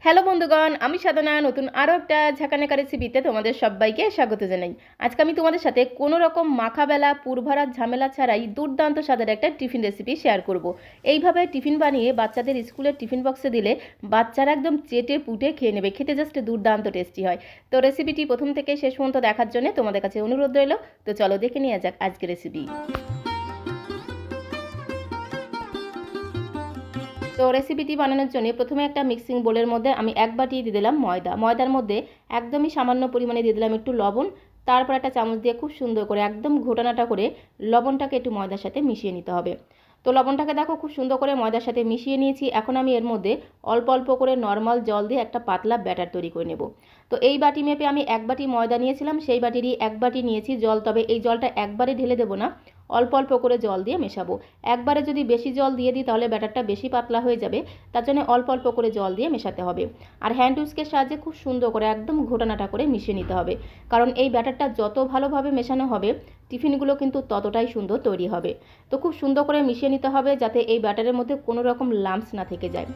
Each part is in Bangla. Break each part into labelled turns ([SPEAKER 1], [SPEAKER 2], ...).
[SPEAKER 1] হ্যালো বন্ধুগণ, আমি সাধনা নতুন আরও একটা ঝাঁকানাকা রেসিপিতে তোমাদের সবাইকে স্বাগত জানাই। আজকে আমি তোমাদের সাথে কোনো রকম মাখাবেলা পুরভরার ঝামেলা ছাড়াই দুর্দান্ত স্বাদের একটা টিফিন রেসিপি শেয়ার করব। এইভাবে টিফিন বানিয়ে বাচ্চাদের স্কুলের টিফিন বক্সে দিলে বাচ্চারা একদম চেটে পুটে খেয়ে নেবে, খেতে জাস্ট দুর্দান্ত টেস্টি হয়। তো রেসিপিটি প্রথম থেকে শেষ পর্যন্ত দেখার জন্য তোমাদের কাছে অনুরোধ রইল। তো চলো দেখে নেওয়া যাক আজকের রেসিপি। তো রেসিপিটি বানানোর জন্য প্রথমে একটা মিক্সিং বোলের মধ্যে আমি এক বাটি দিয়ে দিলাম ময়দার মধ্যে একদমই সামান্য পরিমাণে দিয়ে দিলাম একটু লবণ। তারপর একটা চামচ দিয়ে খুব সুন্দর করে একদম ঘোটানাটা করে লবণটাকে একটু ময়দার সাথে মিশিয়ে নিতে হবে। তো লবণটাকে দেখো খুব সুন্দর করে ময়দার সাথে মিশিয়ে নিয়েছি। এখন আমি এর মধ্যে অল্প অল্প করে নর্মাল জল দিয়ে একটা পাতলা ব্যাটার তৈরি করে নেব। তো এই বাটি মেপে আমি এক বাটি ময়দা নিয়েছিলাম, সেই বাটিরই এক বাটি নিয়েছি জল। তবে এই জলটা একবারে ঢেলে দেবো না, অল্প অল্প করে জল দিয়ে মেশাবো। একবারে যদি বেশি জল দিয়ে দিই তাহলে ব্যাটারটা বেশি পাতলা হয়ে যাবে, তার জন্য অল্প অল্প করে জল দিয়ে মেশাতে হবে। আর হ্যান্ড উইস্কের সাহায্যে খুব সুন্দর করে একদম ঘোটানাটা করে মিশিয়ে নিতে হবে, কারণ এই ব্যাটারটা যত ভালোভাবে মেশানো হবে টিফিনগুলো কিন্তু ততটাই সুন্দর তৈরি হবে। তো খুব সুন্দর করে মিশিয়ে নিতে হবে যাতে এই ব্যাটারের মধ্যে কোনো রকম লাম্পস না থেকে যায়।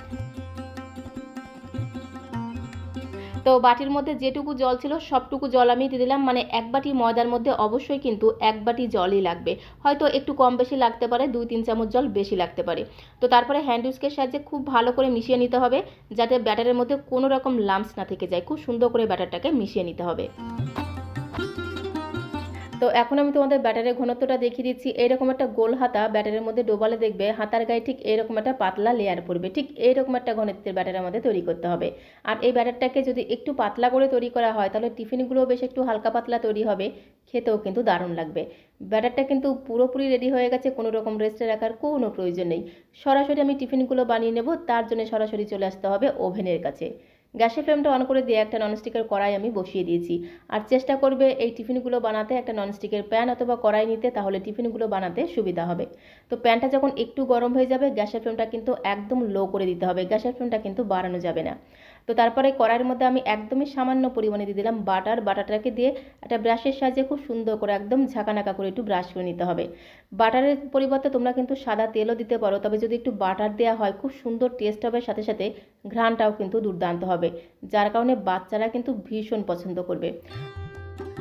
[SPEAKER 1] তো বাটির মধ্যে যেটুকু জল ছিল সবটুকু জল আমি দিয়ে দিলাম, মানে এক বাটি ময়দার মধ্যে অবশ্যই কিন্তু এক বাটি জলই লাগবে। হয়তো একটু কম বেশি লাগতে পারে, 2-3 চামচ জল বেশি লাগতে পারে। তো তারপরে হ্যান্ড উইস্কের সাহায্যে খুব ভালো করে মিশিয়ে নিতে হবে যাতে ব্যাটারের মধ্যে কোনো রকম লাম্পস না থেকে যায়। খুব সুন্দর করে ব্যাটারটাকে মিশিয়ে নিতে হবে। তো এখন আমি তোমাদের ব্যাটারের ঘনত্বটা দেখিয়ে দিচ্ছি। এইরকম একটা গোল হাতা ব্যাটারের মধ্যে ডোবালে দেখবে হাতার গায়ে ঠিক এইরকম একটা পাতলা লেয়ার পড়বে। ঠিক এইরকম একটা ঘনত্বের ব্যাটার আমাদের তৈরি করতে হবে। আর এই ব্যাটারটাকে যদি একটু পাতলা করে তৈরি করা হয় তাহলে টিফিনগুলোও বেশ একটু হালকা পাতলা তৈরি হবে, খেতেও কিন্তু দারুণ লাগবে। ব্যাটারটা কিন্তু পুরোপুরি রেডি হয়ে গেছে, কোনো রকম রেস্টে রাখার কোনো প্রয়োজন নেই। সরাসরি আমি টিফিনগুলো বানিয়ে নেব, তার জন্য সরাসরি চলে আসতে হবে ওভেনের কাছে। গ্যাসের ফ্লেমটা অন করে দিয়ে একটা ননস্টিকের কড়াই আমি বসিয়ে দিয়েছি। আর চেষ্টা করবে এই টিফিনগুলো বানাতে একটা ননস্টিকের প্যান অথবা কড়াই নিতে, তাহলে টিফিনগুলো বানাতে সুবিধা হবে। তো প্যানটা যখন একটু গরম হয়ে যাবে গ্যাসের ফ্লেমটা কিন্তু একদম লো করে দিতে হবে, গ্যাসের ফ্লেমটা কিন্তু বাড়ানো যাবে না। তো তারপরে কড়াইয়ের মধ্যে আমি একদমই সামান্য পরিমাণে দিয়ে দিলাম বাটারটাকে দিয়ে একটা ব্রাশের সাহায্যে খুব সুন্দর করে একদম ঝাঁকানাকা করে একটু ব্রাশ করে নিতে হবে। বাটারের পরিবর্তে তোমরা কিন্তু সাদা তেলও দিতে পারো, তবে যদি একটু বাটার দেওয়া হয় খুব সুন্দর টেস্ট হবে, সাথে সাথে ঘ্রাণটাও কিন্তু দুর্দান্ত হবে, যার কারণে বাচ্চারা কিন্তু ভীষণ পছন্দ করবে।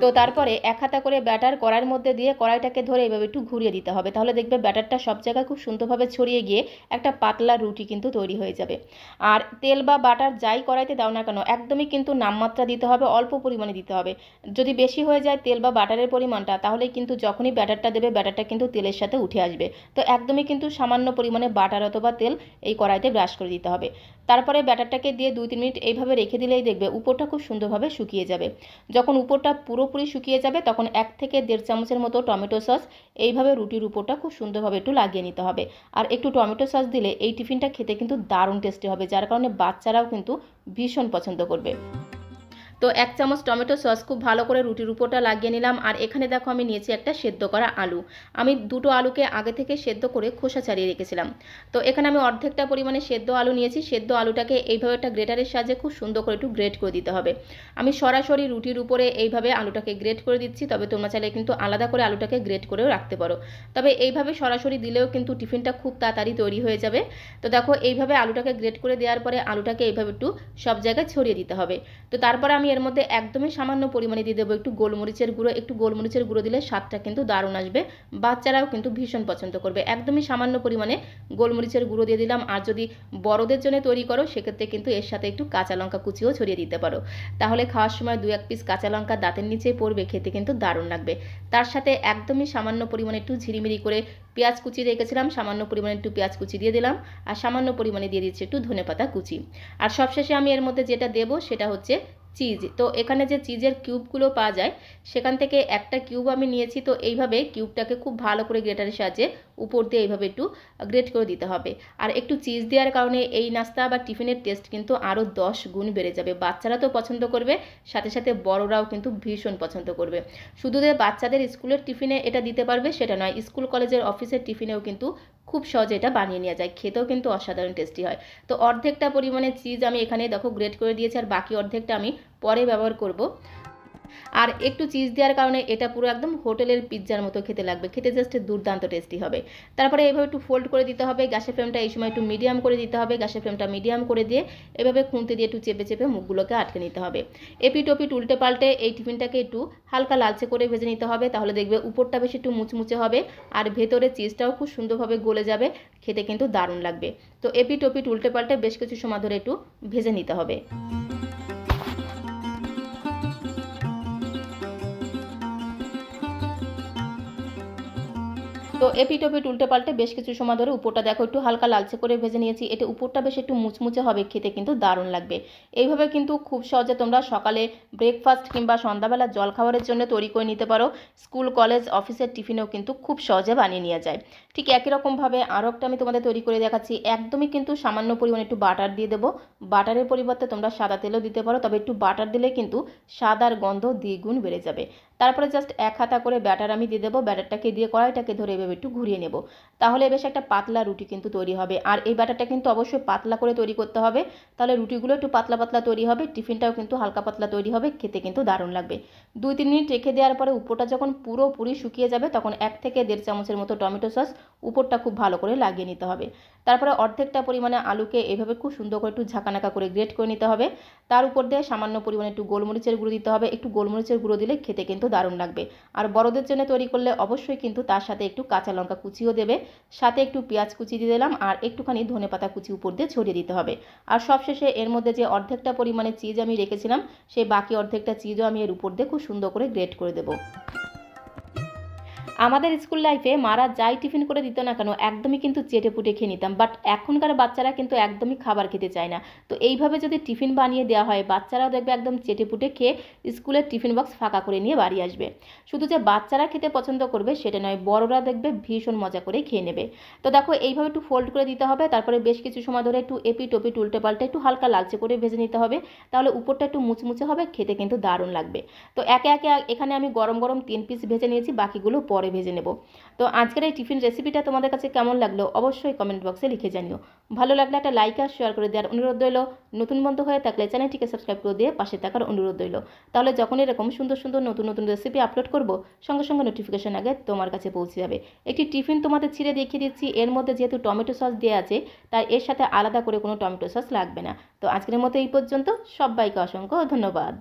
[SPEAKER 1] তো তারপরে এক হাতা করে ব্যাটার কড়াইয়ের মধ্যে দিয়ে কড়াইটাকে ধরে এভাবে একটু ঘুরিয়ে দিতে হবে, তাহলে দেখবে ব্যাটারটা সব জায়গায় খুব সুন্দরভাবে ছড়িয়ে গিয়ে একটা পাতলা রুটি কিন্তু তৈরি হয়ে যাবে। আর তেল বা বাটার যাই কড়াইতে দাও না কেন একদমই কিন্তু নামমাত্রা দিতে হবে, অল্প পরিমাণে দিতে হবে। যদি বেশি হয়ে যায় তেল বা বাটারের পরিমাণটা তাহলে কিন্তু যখনই ব্যাটারটা দেবে ব্যাটারটা কিন্তু তেলের সাথে উঠে আসবে। তো একদমই কিন্তু সামান্য পরিমাণে বাটার অথবা তেল এই কড়াইতে ব্রাশ করে দিতে হবে। তারপরে ব্যাটারটাকে দিয়ে 2-3 মিনিট এইভাবে রেখে দিলেই দেখবে উপরটা খুব সুন্দরভাবে শুকিয়ে যাবে। যখন উপরটা পুরোপুরি শুকিয়ে যাবে তখন 1 থেকে 1.5 চামচের মতো টমেটো সস এইভাবে রুটির উপরটা খুব সুন্দরভাবে একটু লাগিয়ে নিতে হবে। আর একটু টমেটো সস দিলে এই টিফিনটা খেতে কিন্তু দারুণ টেস্টি হবে, যার কারণে বাচ্চারাও কিন্তু ভীষণ পছন্দ করবে। তো 1 চামচ টমেটো সস খুব ভালো করে রুটির উপরটা লাগিয়ে নিলাম। আর এখানে দেখো আমি নিয়েছি একটা সেদ্ধ করা আলু। আমি দুটো আলুকে আগে থেকে সেদ্ধ করে খোসা ছাড়িয়ে রেখেছিলাম। তো এখানে আমি অর্ধেকটা পরিমাণে সেদ্ধ আলু নিয়েছি। সেদ্ধ আলুটাকে এইভাবে একটা গ্রেটারের সাহায্যে খুব সুন্দর করে একটু গ্রেট করে দিতে হবে। আমি সরাসরি রুটির উপরে এইভাবে আলুটাকে গ্রেট করে দিচ্ছি, তবে তোমরা চাইলে কিন্তু আলাদা করে আলুটাকে গ্রেট করেও রাখতে পারো। তবে এইভাবে সরাসরি দিলেও কিন্তু টিফিনটা খুব তাড়াতাড়ি তৈরি হয়ে যাবে। তো দেখো এইভাবে আলুটাকে গ্রেট করে দেওয়ার পরে আলুটাকে এইভাবে একটু সব জায়গায় ছড়িয়ে দিতে হবে। তো তারপর আমি এর মধ্যে একদমই সামান্য পরিমাণে দিয়ে দেবো একটু গোলমরিচের গুঁড়ো। একটু গোলমরিচের গুঁড়ো দিলে স্বাদটা কিন্তু দারুণ আসবে, বাচ্চারাও কিন্তু ভীষণ পছন্দ করবে। একদমই সামান্য পরিমাণে গোলমরিচের গুঁড়ো দিয়ে দিলাম। আর যদি বড়দের জন্য তৈরি করো সেক্ষেত্রে কিন্তু এর সাথে একটু কাঁচা লঙ্কা কুচিও ছড়িয়ে দিতে পারো, তাহলে খাওয়ার সময় 2-1 পিস কাঁচা লঙ্কা দাঁতের নিচেই পড়বে, খেতে কিন্তু দারুণ লাগবে। তার সাথে একদমই সামান্য পরিমাণে একটু ঝিরিমিরি করে পেঁয়াজ কুচি রেখেছিলাম, সামান্য পরিমাণে একটু পেঁয়াজ কুচি দিয়ে দিলাম। আর সামান্য পরিমাণে দিয়ে দিচ্ছি একটু ধনেপাতা কুচি। আর সবশেষে আমি এর মধ্যে যেটা দেবো সেটা হচ্ছে চিজ। তো এখানে যে চিজের কিউবগুলো পাওয়া যায় সেখান থেকে একটা কিউব আমি নিয়েছি। তো এইভাবে কিউবটাকে খুব ভালো করে গ্রেটারের সাহায্যে উপর দিয়ে এইভাবে একটু গ্রেট করে দিতে হবে। আর একটু চিজ দেওয়ার কারণে এই নাস্তা বা টিফিনের টেস্ট কিন্তু আরও 10 গুণ বেড়ে যাবে। বাচ্চারা তো পছন্দ করবে, সাথে সাথে বড়রাও কিন্তু ভীষণ পছন্দ করবে। শুধু যে বাচ্চাদের স্কুলের টিফিনে এটা দিতে পারবে সেটা নয়, স্কুল কলেজের অফিসের টিফিনেও কিন্তু খুব সহজে এটা বানিয়ে নেওয়া যায়, খেতেও কিন্তু অসাধারণ টেস্টি হয়। তো অর্ধেকটা পরিমাণে চিজ আমি এখানে দেখো গ্রেট করে দিয়েছি, আর বাকি অর্ধেকটা আমি পরে ব্যবহার করব। আর একটু চিজ দেওয়ার কারণে এটা পুরো একদম হোটেলের পিৎজার মতো খেতে লাগবে, খেতে জাস্ট দুর্দান্ত টেস্টি হবে। তারপরে এইভাবে একটু ফোল্ড করে দিতে হবে, গ্যাসের ফ্লেমটা এই সময় একটু মিডিয়াম করে দিতে হবে, গ্যাসের ফ্লেমটা মিডিয়াম করে দিয়ে এভাবে খুন্তি দিয়ে একটু চেপে চেপে মুখগুলোকে আটকে নিতে হবে। এপিট ওপিট উল্টে পাল্টে এই টিফিনটাকে একটু হালকা লালচে করে ভেজে নিতে হবে, তাহলে দেখবে উপরটা বেশ একটু মুচমুচে হবে আর ভেতরে চিজটাও খুব সুন্দরভাবে গলে যাবে, খেতে কিন্তু দারুণ লাগবে। তো এপিট ওপিট উল্টে পাল্টে বেশ কিছু সময় ধরে একটু ভেজে নিতে হবে। তো এপিট ওপিট উল্টে পাল্টে বেশ কিছু সময় ধরে উপরটা দেখো একটু হালকা লালচে করে ভেজে নিয়েছি, এটা উপরটা বেশ একটু মুচমুচে হবে, খেতে কিন্তু দারুণ লাগবে। এইভাবে কিন্তু খুব সহজে তোমরা সকালে ব্রেকফাস্ট কিংবা সন্ধ্যাবেলা জলখাবারের জন্য তৈরি করে নিতে পারো। স্কুল কলেজ অফিসের টিফিনেও কিন্তু খুব সহজে বানিয়ে নেওয়া যায়। ঠিক একই রকমভাবে আরও একটা আমি তোমাদের তৈরি করে দেখাচ্ছি। একদমই কিন্তু সামান্য পরিমাণে একটু বাটার দিয়ে দেবো, বাটারের পরিবর্তে তোমরা সাদা তেলও দিতে পারো, তবে একটু বাটার দিলে কিন্তু সাদার গন্ধ দ্বিগুণ বেড়ে যাবে। তারপরে জাস্ট এক হাতা করে ব্যাটার আমি দিয়ে দেবো, ব্যাটারটাকে দিয়ে কড়াইটাকে ধরে এভাবে একটু ঘুরিয়ে নেব, তাহলে বেশ একটা পাতলা রুটি কিন্তু তৈরি হবে। আর এই ব্যাটারটা কিন্তু অবশ্যই পাতলা করে তৈরি করতে হবে, তাহলে রুটিগুলো একটু পাতলা পাতলা তৈরি হবে, টিফিনটাও কিন্তু হালকা পাতলা তৈরি হবে, খেতে কিন্তু দারুণ লাগবে। 2-3 মিনিট রেখে দেওয়ার পরে উপরটা যখন পুরোপুরি শুকিয়ে যাবে তখন 1 থেকে 1.5 চামচের মতো টমেটো সস উপরটা খুব ভালো করে লাগিয়ে নিতে হবে। তারপরে অর্ধেকটা পরিমাণে আলুকে এভাবে খুব সুন্দর করে একটু ঝাঁকানাকা করে গ্রেট করে নিতে হবে, তার উপর দিয়ে সামান্য পরিমাণে একটু গোলমরিচের গুঁড়ো দিতে হবে, একটু গোলমরিচের গুঁড়ো দিলে খেতে কিন্তু দারুণ লাগবে। আর বড়দের জন্য তৈরি করলে অবশ্যই কিন্তু তার সাথে একটু কাঁচা লঙ্কা কুচিও দেবে, সাথে একটু পেঁয়াজ কুচি দিয়ে দিলাম আর একটুখানি ধনেপাতা কুচি উপর দিয়ে ছড়িয়ে দিতে হবে। আর সবশেষে এর মধ্যে যে অর্ধেকটা পরিমাণে চিজ আমি রেখেছিলাম সেই বাকি অর্ধেকটা চিজও আমি এর উপর দিয়ে খুব সুন্দর করে গ্রেট করে দেবো। আমাদের স্কুল লাইফে মারা যাই টিফিন করে দিত না কেন একদমই কিন্তু চেটে পুটে খেয়ে নিতাম, বাট এখনকার বাচ্চারা কিন্তু একদমই খাবার খেতে চায় না। তো এইভাবে যদি টিফিন বানিয়ে দেওয়া হয় বাচ্চারাও দেখবে একদম চেটে পুটে খেয়ে স্কুলের টিফিন বক্স ফাঁকা করে নিয়ে বাড়ি আসবে। শুধু যে বাচ্চারা খেতে পছন্দ করবে সেটা নয়, বড়রা দেখবে ভীষণ মজা করে খেয়ে নেবে। তো দেখো এইভাবে একটু ফোল্ড করে দিতে হবে, তারপরে বেশ কিছু সময় ধরে একটু এপিট ওপিট উল্টে পাল্টে একটু হালকা লালচে করে ভেজে নিতে হবে, তাহলে উপরটা একটু মুচমুচে হবে, খেতে কিন্তু দারুণ লাগবে। তো একে একে এখানে আমি গরম গরম 3 পিস ভেজে নিয়েছি, বাকিগুলো পরে ভেজে নেব। তো আজকের এই টিফিন রেসিপিটা তোমাদের কাছে কেমন লাগলো অবশ্যই কমেন্ট বক্সে লিখে জানিও। ভালো লাগলে একটা লাইক আর শেয়ার করে দেওয়ার অনুরোধ রইল। নতুন বন্ধু হয়ে থাকলে চ্যানেলটিকে সাবস্ক্রাইব করে দিয়ে পাশে থাকার অনুরোধ রইল, তাহলে যখন এরকম সুন্দর সুন্দর নতুন নতুন রেসিপি আপলোড করব সঙ্গে সঙ্গে নোটিফিকেশন আগে তোমার কাছে পৌঁছে যাবে। একটি টিফিন তোমাদের ছিঁড়ে দেখিয়ে দিচ্ছি, এর মধ্যে যেহেতু টমেটো সস দেওয়া আছে তাই এর সাথে আলাদা করে কোনো টমেটো সস লাগবে না। তো আজকের মতো এই পর্যন্ত, সবাইকে অসংখ্য ধন্যবাদ।